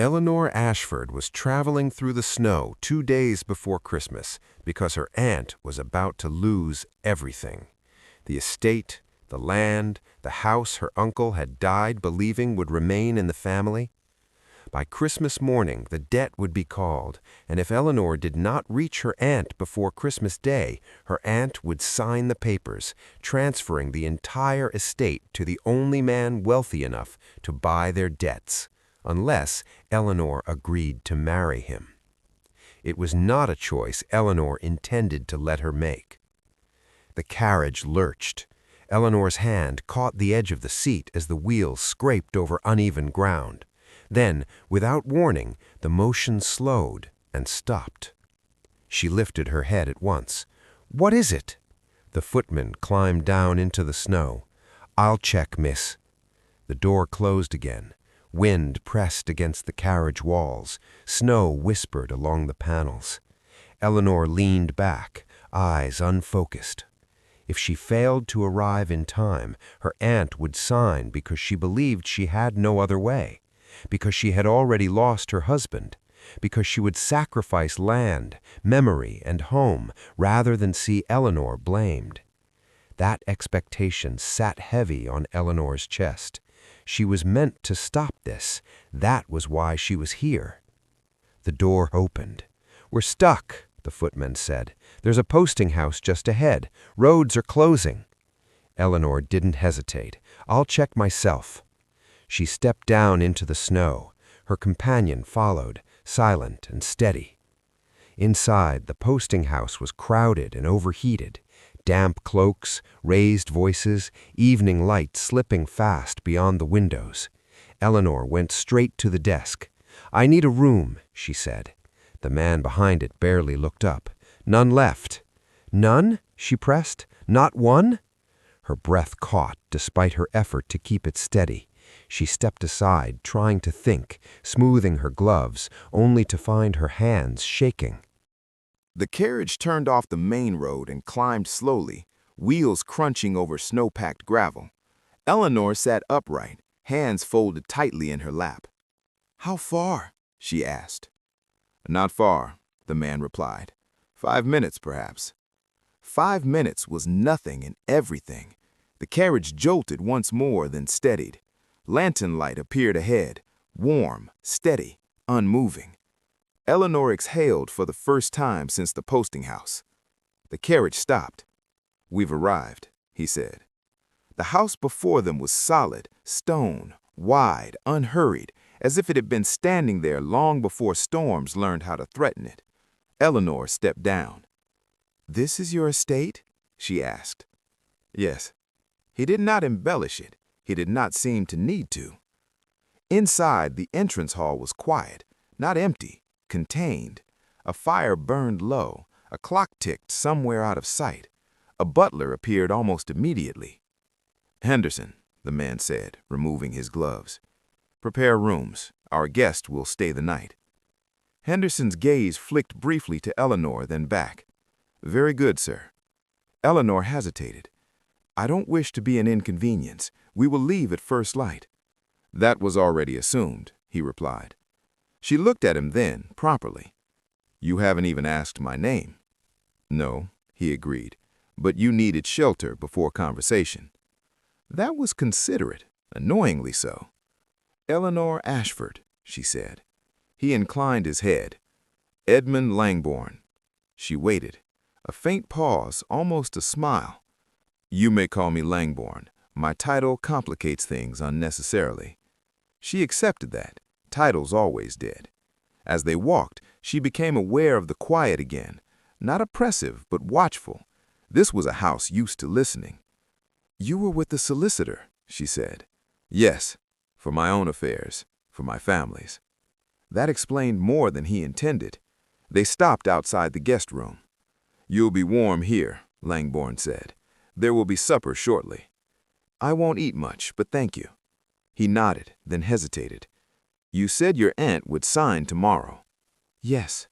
Eleanor Ashford was traveling through the snow 2 days before Christmas because her aunt was about to lose everything. The estate, the land, the house her uncle had died believing would remain in the family. By Christmas morning, the debt would be called, and if Eleanor did not reach her aunt before Christmas Day, her aunt would sign the papers, transferring the entire estate to the only man wealthy enough to buy their debts, unless Eleanor agreed to marry him. It was not a choice Eleanor intended to let her make. The carriage lurched. Eleanor's hand caught the edge of the seat as the wheels scraped over uneven ground. Then, without warning, the motion slowed and stopped. She lifted her head at once. "What is it?" The footman climbed down into the snow. "I'll check, miss." The door closed again. Wind pressed against the carriage walls. Snow whispered along the panels. Eleanor leaned back, eyes unfocused. If she failed to arrive in time, her aunt would sign because she believed she had no other way, because she had already lost her husband, because she would sacrifice land, memory, and home rather than see Eleanor blamed. That expectation sat heavy on Eleanor's chest. She was meant to stop this. That was why she was here. The door opened. "We're stuck," the footman said. "There's a posting house just ahead. Roads are closing." Eleanor didn't hesitate. "I'll check myself." She stepped down into the snow. Her companion followed, silent and steady. Inside, the posting house was crowded and overheated. Damp cloaks, raised voices, evening light slipping fast beyond the windows. Eleanor went straight to the desk. "I need a room," she said. The man behind it barely looked up. "None left." "None?" she pressed. "Not one?" Her breath caught despite her effort to keep it steady. She stepped aside, trying to think, smoothing her gloves, only to find her hands shaking. The carriage turned off the main road and climbed slowly, wheels crunching over snow-packed gravel. Eleanor sat upright, hands folded tightly in her lap. "How far?" she asked. "Not far," the man replied. 5 minutes, perhaps." 5 minutes was nothing and everything. The carriage jolted once more, then steadied. Lantern light appeared ahead, warm, steady, unmoving. Eleanor exhaled for the first time since the posting house. The carriage stopped. "We've arrived," he said. The house before them was solid, stone, wide, unhurried, as if it had been standing there long before storms learned how to threaten it. Eleanor stepped down. "This is your estate?" she asked. "Yes." He did not embellish it. He did not seem to need to. Inside, the entrance hall was quiet, not empty, contained. A fire burned low. A clock ticked somewhere out of sight. A butler appeared almost immediately. "Henderson," the man said, removing his gloves. "Prepare rooms. Our guest will stay the night." Henderson's gaze flicked briefly to Eleanor, then back. "Very good, sir." Eleanor hesitated. "I don't wish to be an inconvenience. We will leave at first light." "That was already assumed," he replied. She looked at him then, properly. "You haven't even asked my name." "No," he agreed, "but you needed shelter before conversation." That was considerate, annoyingly so. "Eleanor Ashford," she said. He inclined his head. "Edmund Langbourne." She waited. A faint pause, almost a smile. "You may call me Langbourne. My title complicates things unnecessarily." She accepted that. Titles always did. As they walked, she became aware of the quiet again. Not oppressive, but watchful. This was a house used to listening. "You were with the solicitor," she said. "Yes, for my own affairs, for my family's." That explained more than he intended. They stopped outside the guest room. "You'll be warm here," Langbourne said. "There will be supper shortly." "I won't eat much, but thank you." He nodded, then hesitated. "You said your aunt would sign tomorrow." "Yes."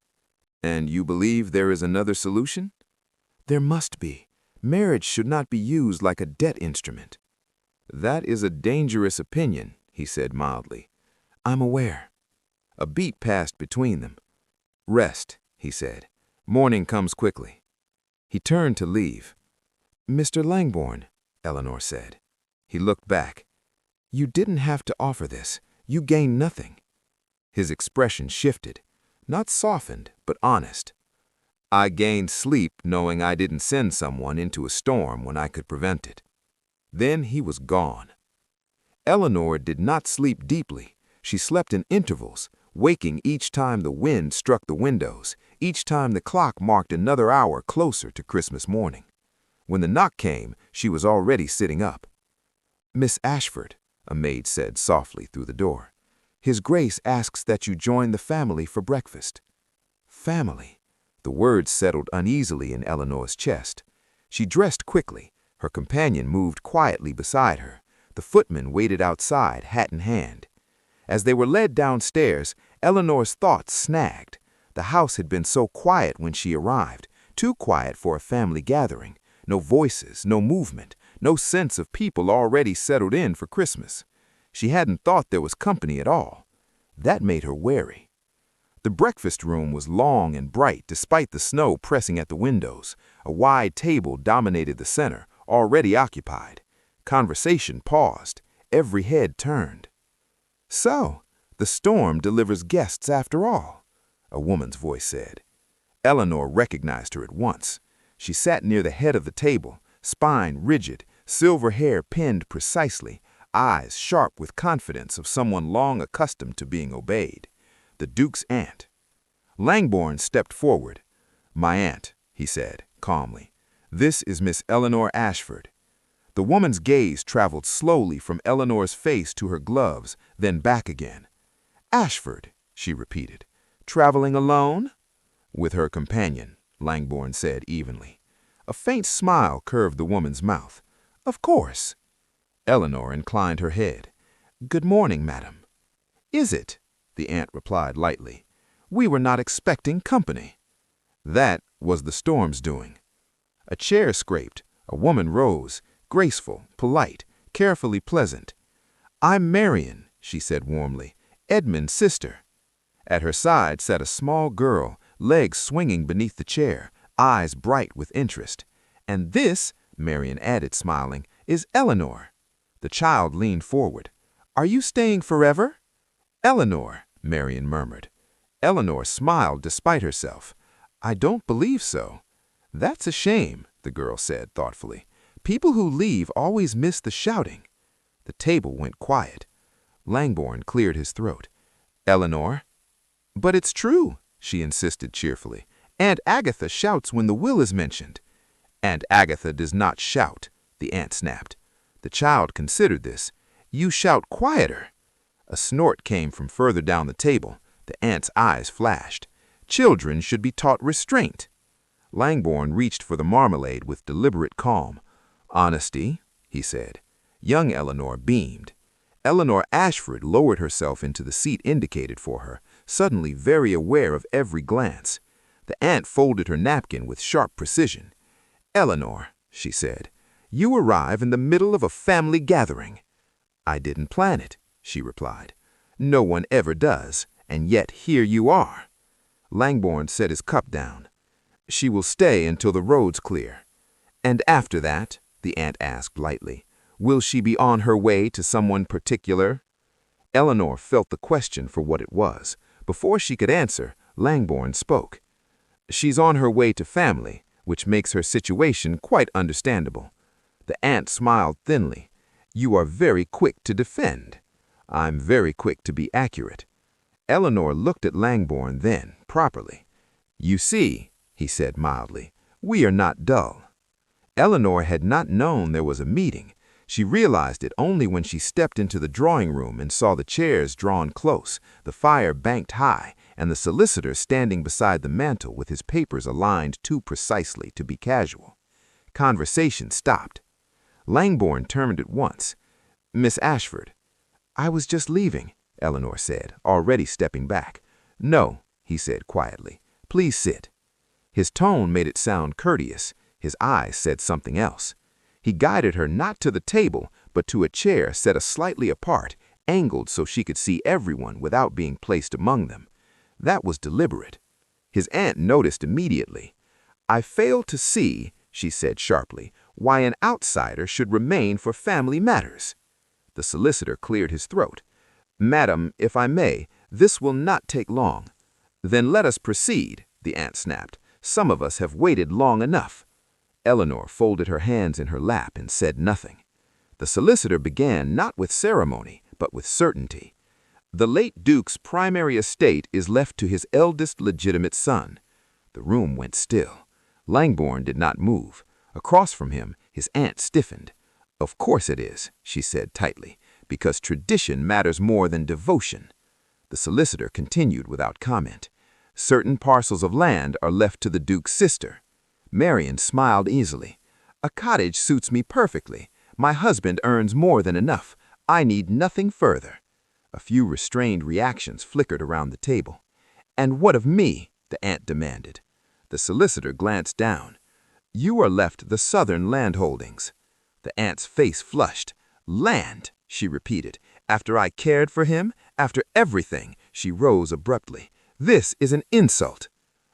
"And you believe there is another solution?" "There must be. Marriage should not be used like a debt instrument." "That is a dangerous opinion," he said mildly. "I'm aware." A beat passed between them. "Rest," he said. "Morning comes quickly." He turned to leave. "Mr. Langbourne," Eleanor said. He looked back. "You didn't have to offer this. You gained nothing." His expression shifted, not softened, but honest. "I gained sleep knowing I didn't send someone into a storm when I could prevent it." Then he was gone. Eleanor did not sleep deeply. She slept in intervals, waking each time the wind struck the windows, each time the clock marked another hour closer to Christmas morning. When the knock came, she was already sitting up. "Miss Ashford," a maid said softly through the door. "His Grace asks that you join the family for breakfast." Family. The words settled uneasily in Eleanor's chest. She dressed quickly. Her companion moved quietly beside her. The footman waited outside, hat in hand. As they were led downstairs, Eleanor's thoughts snagged. The house had been so quiet when she arrived, too quiet for a family gathering. No voices, no movement, no sense of people already settled in for Christmas. She hadn't thought there was company at all. That made her wary. The breakfast room was long and bright despite the snow pressing at the windows. A wide table dominated the center, already occupied. Conversation paused. Every head turned. "So, the storm delivers guests after all," a woman's voice said. Eleanor recognized her at once. She sat near the head of the table, spine rigid, silver hair pinned precisely, eyes sharp with confidence of someone long accustomed to being obeyed. The Duke's aunt. Langbourne stepped forward. "My aunt," he said, calmly. "This is Miss Eleanor Ashford." The woman's gaze traveled slowly from Eleanor's face to her gloves, then back again. "Ashford," she repeated. "Traveling alone?" "With her companion," Langbourne said evenly. A faint smile curved the woman's mouth. "Of course." Eleanor inclined her head. "Good morning, madam." "Is it?" the aunt replied lightly. "We were not expecting company." That was the storm's doing. A chair scraped. A woman rose, graceful, polite, carefully pleasant. "I'm Marian," she said warmly, "Edmund's sister." At her side sat a small girl, legs swinging beneath the chair, eyes bright with interest. "And this," Marian added, smiling, "is Eleanor." The child leaned forward. "Are you staying forever?" "Eleanor," Marian murmured. Eleanor smiled despite herself. "I don't believe so." "That's a shame," the girl said thoughtfully. "People who leave always miss the shouting." The table went quiet. Langbourne cleared his throat. "Eleanor?" "But it's true," she insisted cheerfully. "Aunt Agatha shouts when the will is mentioned." "Aunt Agatha does not shout," the aunt snapped. The child considered this. "You shout quieter." A snort came from further down the table. The aunt's eyes flashed. "Children should be taught restraint." Langbourne reached for the marmalade with deliberate calm. "Honesty," he said. Young Eleanor beamed. Eleanor Ashford lowered herself into the seat indicated for her, suddenly very aware of every glance. The aunt folded her napkin with sharp precision. "Eleanor," she said, "you arrive in the middle of a family gathering." "I didn't plan it," she replied. "No one ever does, and yet here you are." Langbourne set his cup down. "She will stay until the road's clear." "And after that," the aunt asked lightly, "will she be on her way to someone particular?" Eleanor felt the question for what it was. Before she could answer, Langbourne spoke. "She's on her way to family, which makes her situation quite understandable." The aunt smiled thinly. "You are very quick to defend." "I'm very quick to be accurate." Eleanor looked at Langbourne then, properly. "You see," he said mildly, "we are not dull." Eleanor had not known there was a meeting. She realized it only when she stepped into the drawing room and saw the chairs drawn close, the fire banked high, and the solicitor standing beside the mantel with his papers aligned too precisely to be casual. Conversation stopped. Langbourne turned at once. "Miss Ashford." "I was just leaving," Eleanor said, already stepping back. "No," he said quietly. "Please sit." His tone made it sound courteous. His eyes said something else. He guided her not to the table, but to a chair set slightly apart, angled so she could see everyone without being placed among them. That was deliberate. His aunt noticed immediately. "I fail to see," she said sharply, "why an outsider should remain for family matters." The solicitor cleared his throat. "Madam, if I may, this will not take long." "Then let us proceed," the aunt snapped. "Some of us have waited long enough." Eleanor folded her hands in her lap and said nothing. The solicitor began not with ceremony, but with certainty. "The late Duke's primary estate is left to his eldest legitimate son." The room went still. Langbourne did not move. Across from him, his aunt stiffened. "Of course it is," she said tightly, "because tradition matters more than devotion." The solicitor continued without comment. "Certain parcels of land are left to the Duke's sister." Marian smiled easily. "A cottage suits me perfectly. My husband earns more than enough. I need nothing further." A few restrained reactions flickered around the table. "And what of me?" the aunt demanded. The solicitor glanced down. "You are left the southern landholdings." The aunt's face flushed. "Land," she repeated. "After I cared for him? After everything?" She rose abruptly. "This is an insult."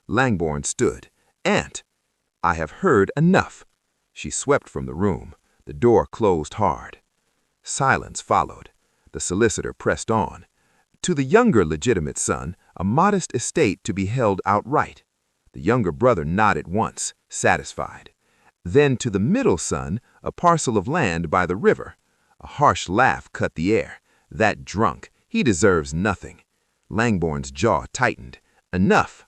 Langbourne stood. "Aunt, I have heard enough." She swept from the room. The door closed hard. Silence followed. The solicitor pressed on. "To the younger legitimate son, a modest estate to be held outright." The younger brother nodded once, satisfied. "Then to the middle son, a parcel of land by the river." A harsh laugh cut the air. "That drunk, he deserves nothing." Langbourne's jaw tightened. "Enough."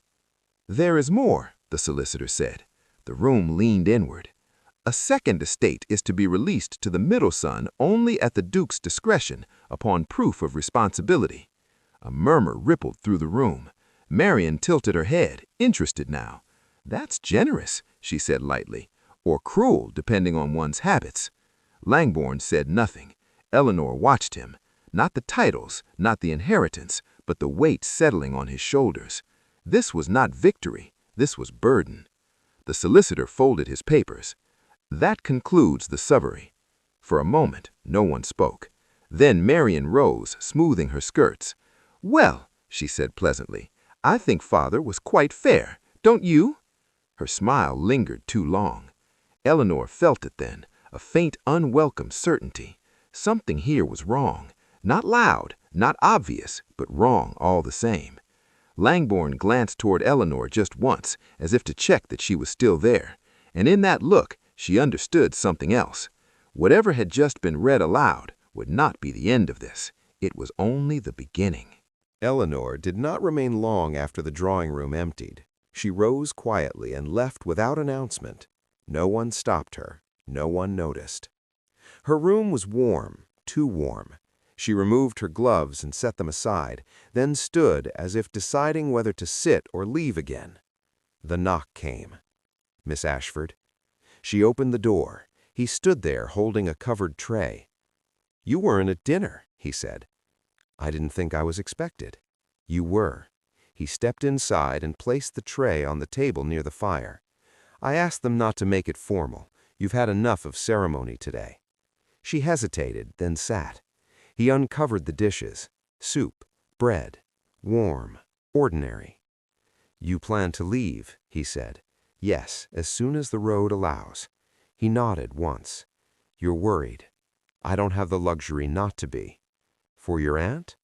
"There is more," the solicitor said. The room leaned inward. "A second estate is to be released to the middle son only at the Duke's discretion, upon proof of responsibility." A murmur rippled through the room. Marian tilted her head, interested now. "That's generous," she said lightly, "or cruel, depending on one's habits." Langbourne said nothing. Eleanor watched him. Not the titles, not the inheritance, but the weight settling on his shoulders. This was not victory. This was burden. The solicitor folded his papers. "That concludes the summary." For a moment, no one spoke. Then Marian rose, smoothing her skirts. "Well," she said pleasantly, "I think father was quite fair, don't you?" Her smile lingered too long. Eleanor felt it then, a faint, unwelcome certainty. Something here was wrong. Not loud, not obvious, but wrong all the same. Langbourne glanced toward Eleanor just once, as if to check that she was still there, and in that look, she understood something else. Whatever had just been read aloud would not be the end of this. It was only the beginning. Eleanor did not remain long after the drawing room emptied. She rose quietly and left without announcement. No one stopped her. No one noticed. Her room was warm, too warm. She removed her gloves and set them aside, then stood as if deciding whether to sit or leave again. The knock came. "Miss Ashford?" She opened the door. He stood there holding a covered tray. "You weren't at dinner," he said. "I didn't think I was expected." "You were." He stepped inside and placed the tray on the table near the fire. "I asked them not to make it formal. You've had enough of ceremony today." She hesitated, then sat. He uncovered the dishes. Soup, bread, warm, ordinary. "You plan to leave," he said. "Yes, as soon as the road allows." He nodded once. "You're worried." "I don't have the luxury not to be." "For your aunt?"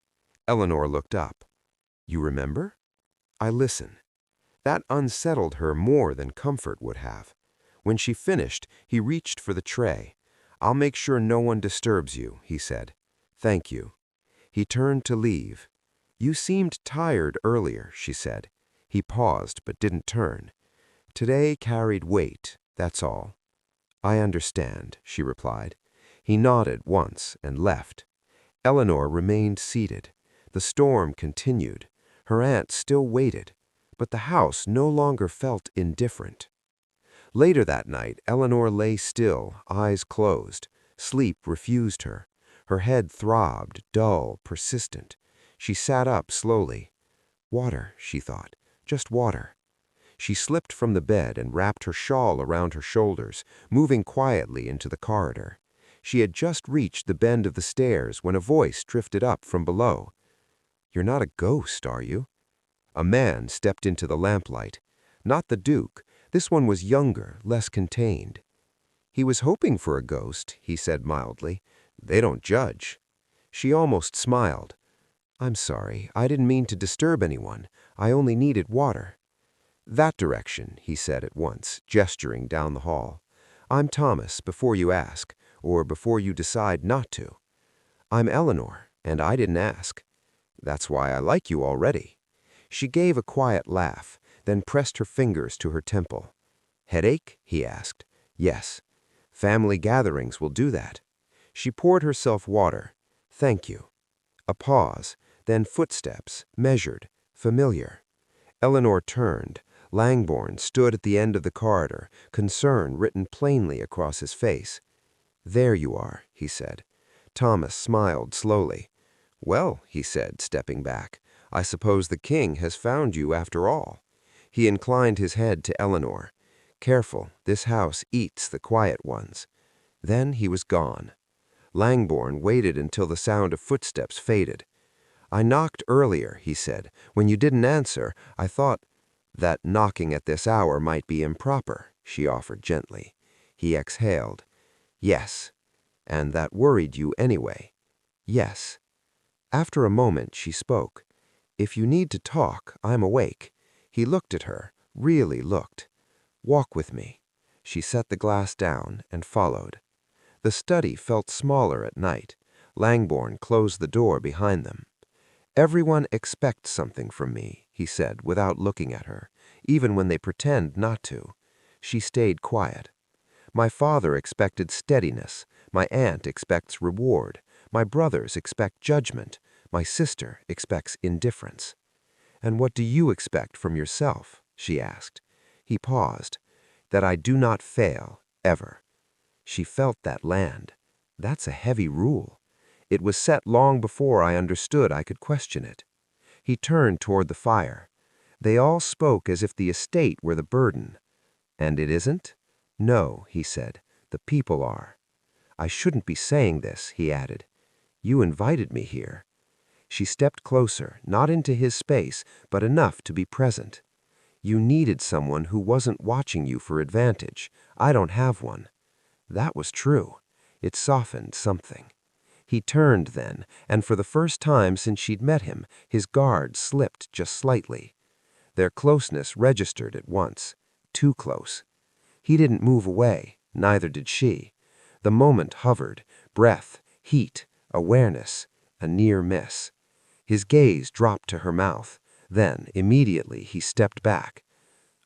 Eleanor looked up. "You remember?" "I listen." That unsettled her more than comfort would have. When she finished, he reached for the tray. "I'll make sure no one disturbs you," he said. "Thank you." He turned to leave. "You seemed tired earlier," she said. He paused but didn't turn. "Today carried weight, that's all." "I understand," she replied. He nodded once and left. Eleanor remained seated. The storm continued. Her aunt still waited, but the house no longer felt indifferent. Later that night, Eleanor lay still, eyes closed. Sleep refused her. Her head throbbed, dull, persistent. She sat up slowly. Water, she thought, just water. She slipped from the bed and wrapped her shawl around her shoulders, moving quietly into the corridor. She had just reached the bend of the stairs when a voice drifted up from below. "You're not a ghost, are you?" A man stepped into the lamplight. Not the Duke. This one was younger, less contained. "He was hoping for a ghost," he said mildly. "They don't judge." She almost smiled. "I'm sorry, I didn't mean to disturb anyone. I only needed water." "That direction," he said at once, gesturing down the hall. "I'm Thomas, before you ask, or before you decide not to." "I'm Eleanor, and I didn't ask. That's why I like you already." She gave a quiet laugh, then pressed her fingers to her temple. "Headache?" he asked. "Yes. Family gatherings will do that." She poured herself water. "Thank you." A pause, then footsteps, measured, familiar. Eleanor turned. Langborn stood at the end of the corridor, concern written plainly across his face. "There you are," he said. Thomas smiled slowly. "Well," he said, stepping back, "I suppose the king has found you after all." He inclined his head to Eleanor. "Careful, this house eats the quiet ones." Then he was gone. Langborn waited until the sound of footsteps faded. "I knocked earlier," he said. "When you didn't answer, I thought—" "That knocking at this hour might be improper," she offered gently. He exhaled. "Yes. And that worried you anyway." "Yes." After a moment, she spoke. "If you need to talk, I'm awake." He looked at her, really looked. "Walk with me." She set the glass down and followed. The study felt smaller at night. Langborn closed the door behind them. "Everyone expects something from me," he said without looking at her, "even when they pretend not to." She stayed quiet. "My father expected steadiness. My aunt expects reward. My brothers expect judgment. My sister expects indifference." "And what do you expect from yourself?" she asked. He paused. "That I do not fail, ever." She felt that land. That's a heavy rule. It was set long before I understood I could question it. He turned toward the fire. "They all spoke as if the estate were the burden." "And it isn't?" "No," he said. "The people are." "I shouldn't be saying this," he added. "You invited me here." She stepped closer, not into his space, but enough to be present. "You needed someone who wasn't watching you for advantage. I don't have one." That was true. It softened something. He turned then, and for the first time since she'd met him, his guard slipped just slightly. Their closeness registered at once. Too close. He didn't move away, neither did she. The moment hovered, breath, heat, awareness, a near miss. His gaze dropped to her mouth. Then, immediately, he stepped back.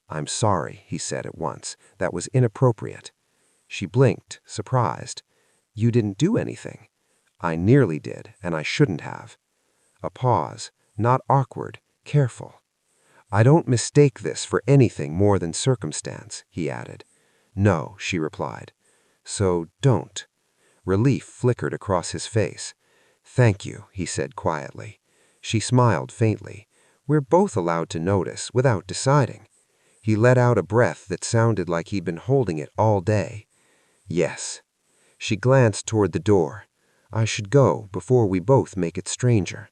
"I'm sorry," he said at once. "That was inappropriate." She blinked, surprised. "You didn't do anything." "I nearly did, and I shouldn't have." A pause, not awkward, careful. "I don't mistake this for anything more than circumstance," he added. "No," she replied. "So don't." Relief flickered across his face. "Thank you," he said quietly. She smiled faintly. "We're both allowed to notice, without deciding." He let out a breath that sounded like he'd been holding it all day. "Yes." She glanced toward the door. "I should go before we both make it stranger."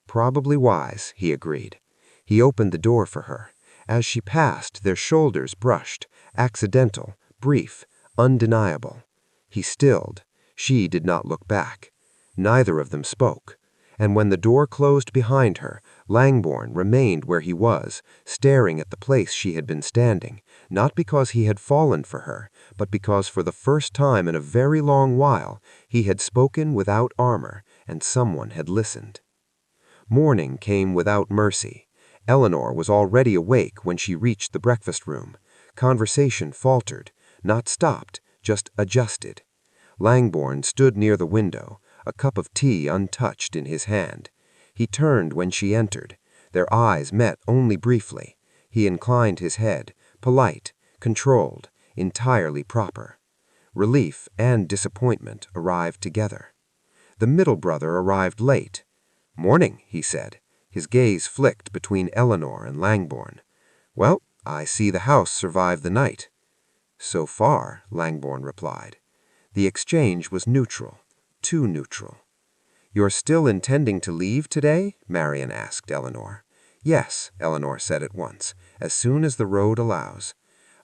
"Probably wise," he agreed. He opened the door for her. As she passed, their shoulders brushed, accidental, brief, undeniable. He stilled. She did not look back. Neither of them spoke. And when the door closed behind her, Langborn remained where he was, staring at the place she had been standing, not because he had fallen for her, but because for the first time in a very long while he had spoken without armor, and someone had listened. Morning came without mercy. Eleanor was already awake when she reached the breakfast room. Conversation faltered, not stopped, just adjusted. Langborn stood near the window, a cup of tea untouched in his hand. He turned when she entered. Their eyes met only briefly. He inclined his head, polite, controlled, entirely proper. Relief and disappointment arrived together. The middle brother arrived late. "Morning," he said. His gaze flicked between Eleanor and Langborn. "Well, I see the house survived the night." "So far," Langborn replied. The exchange was neutral, too neutral. "You're still intending to leave today?" Marian asked Eleanor. "Yes," Eleanor said at once, "as soon as the road allows."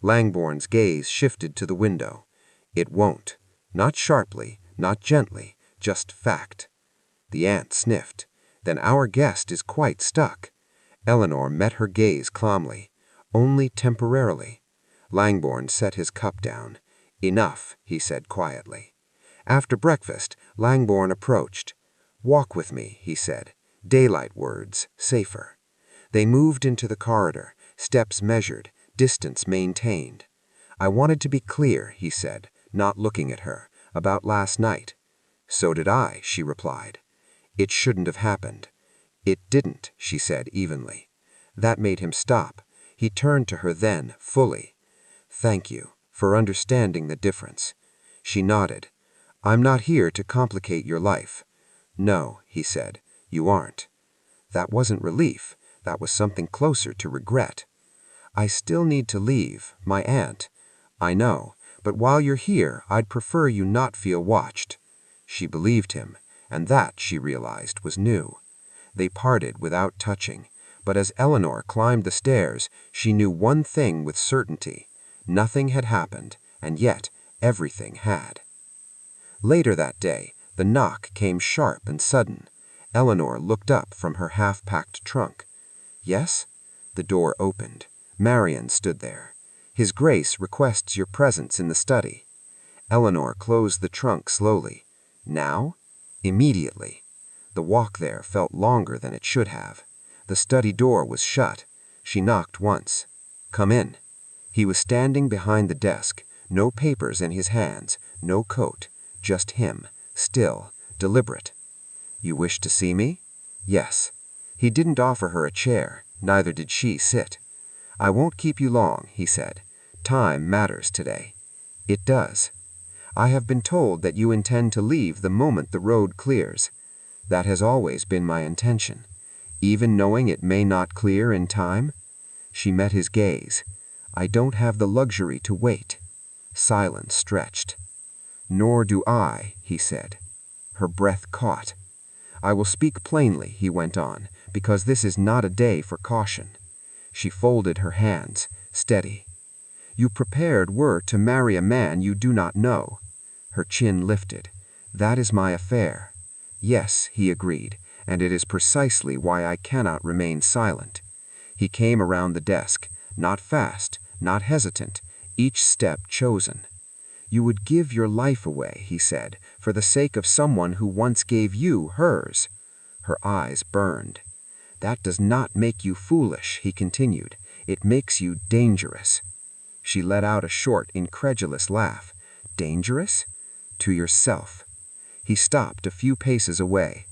Langbourne's gaze shifted to the window. "It won't. Not sharply, not gently, just fact." The aunt sniffed. "Then our guest is quite stuck." Eleanor met her gaze calmly. "Only temporarily." Langbourne set his cup down. "Enough," he said quietly. After breakfast, Langbourne approached. "Walk with me," he said. Daylight words, safer. They moved into the corridor, steps measured, distance maintained. "I wanted to be clear," he said, not looking at her, "about last night." "So did I," she replied. "It shouldn't have happened." "It didn't," she said evenly. That made him stop. He turned to her then, fully. "Thank you for understanding the difference." She nodded. "I'm not here to complicate your life." "No," he said, "you aren't." That wasn't relief. That was something closer to regret. "I still need to leave. My aunt." "I know, but while you're here, I'd prefer you not feel watched." She believed him, and that, she realized, was new. They parted without touching, but as Eleanor climbed the stairs, she knew one thing with certainty. Nothing had happened, and yet everything had. Later that day, the knock came sharp and sudden. Eleanor looked up from her half-packed trunk. "Yes?" The door opened. Marian stood there. "His Grace requests your presence in the study." Eleanor closed the trunk slowly. "Now?" "Immediately." The walk there felt longer than it should have. The study door was shut. She knocked once. "Come in." He was standing behind the desk, no papers in his hands, no coat, just him, still, deliberate. "You wish to see me?" "Yes." He didn't offer her a chair, neither did she sit. "I won't keep you long," he said. "Time matters today." "It does." "I have been told that you intend to leave the moment the road clears." "That has always been my intention." "Even knowing it may not clear in time?" She met his gaze. "I don't have the luxury to wait." Silence stretched. "Nor do I," he said. Her breath caught. "I will speak plainly," he went on, "because this is not a day for caution." She folded her hands, steady. "You prepared were to marry a man you do not know." Her chin lifted. "That is my affair." "Yes," he agreed, "and it is precisely why I cannot remain silent." He came around the desk, not fast, not hesitant, each step chosen. "You would give your life away," he said, "for the sake of someone who once gave you hers." Her eyes burned. "That does not make you foolish," he continued. "It makes you dangerous." She let out a short, incredulous laugh. "Dangerous?" "To yourself." He stopped a few paces away.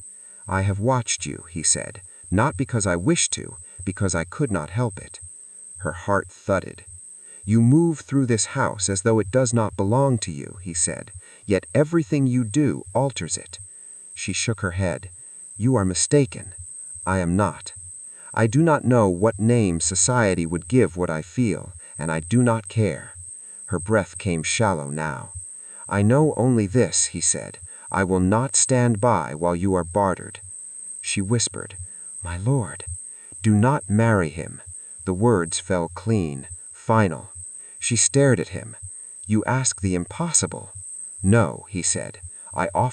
"I have watched you," he said, "not because I wished to, because I could not help it." Her heart thudded. "You move through this house as though it does not belong to you," he said, "yet everything you do alters it." She shook her head. "You are mistaken." "I am not. I do not know what name society would give what I feel, and I do not care." Her breath came shallow now. "I know only this," he said. "I will not stand by while you are bartered." She whispered, "My lord." "Do not marry him." The words fell clean, final. She stared at him. "You ask the impossible." "No," he said. "I offer